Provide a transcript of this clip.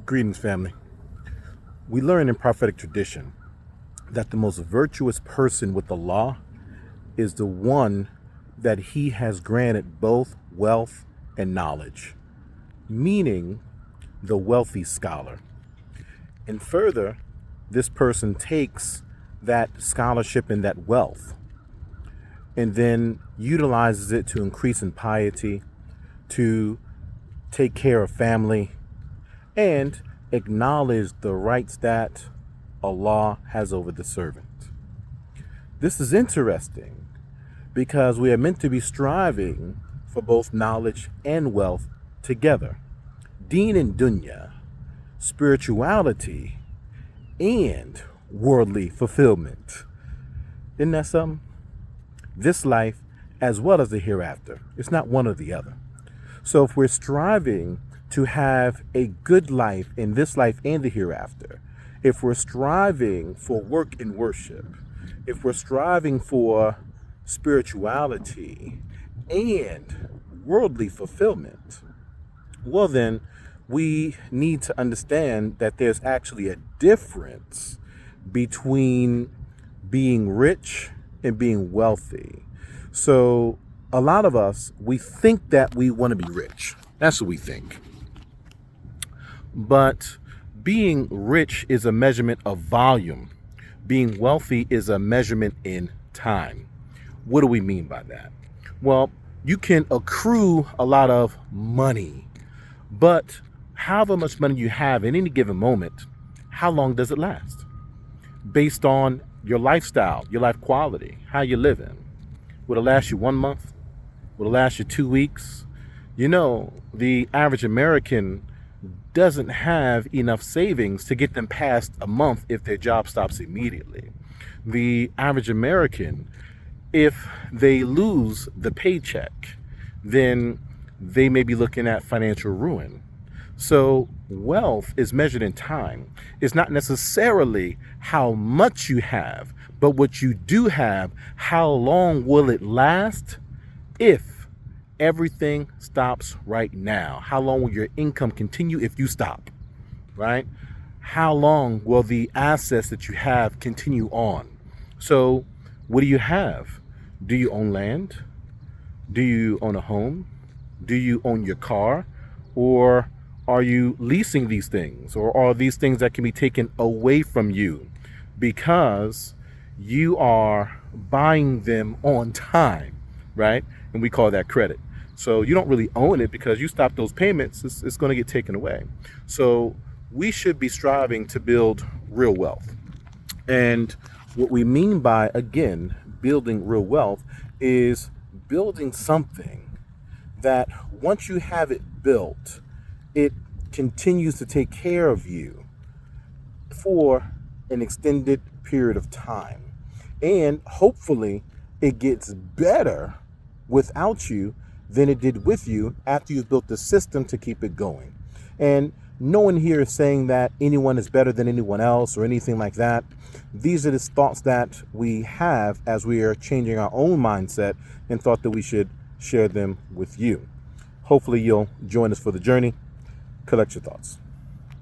Greetings, family. We learn in prophetic tradition that the most virtuous person with the law is the one that he has granted both wealth and knowledge, meaning the wealthy scholar. And further, this person takes that scholarship and that wealth and then utilizes it to increase in piety, to take care of family, and acknowledge the rights that Allah has over the servant. This is interesting because we are meant to be striving for both knowledge and wealth together. Deen and dunya, spirituality, and worldly fulfillment. Isn't that something? This life as well as the hereafter. It's not one or the other. So if we're striving to have a good life in this life and the hereafter, if we're striving for work and worship, if we're striving for spirituality and worldly fulfillment, well then we need to understand that there's actually a difference between being rich and being wealthy. So a lot of us, we think that we want to be rich. That's what we think. But being rich is a measurement of volume. Being wealthy is a measurement in time. What do we mean by that? Well, you can accrue a lot of money, but however much money you have in any given moment, how long does it last? Based on your lifestyle, your life quality, how you living. Will it last you 1 month? Will it last you 2 weeks? You know, the average American doesn't have enough savings to get them past a month if their job stops immediately. The average American, if they lose the paycheck, then they may be looking at financial ruin. So wealth is measured in time. It's not necessarily how much you have, but what you do have, how long will it last if everything stops right now? How long will your income continue if you stop, right? How long will the assets that you have continue on? So what do you have? Do you own land? Do you own a home? Do you own your car? Or are you leasing these things? Or are these things that can be taken away from you because you are buying them on time, right? And we call that credit. So you don't really own it because you stop those payments, it's going to get taken away. So we should be striving to build real wealth. And what we mean by, again, building real wealth is building something that once you have it built, it continues to take care of you for an extended period of time. And hopefully it gets better without you than it did with you after you've built the system to keep it going. And no one here is saying that anyone is better than anyone else or anything like that. These are the thoughts that we have as we are changing our own mindset and thought that we should share them with you. Hopefully you'll join us for the journey. Collect your thoughts.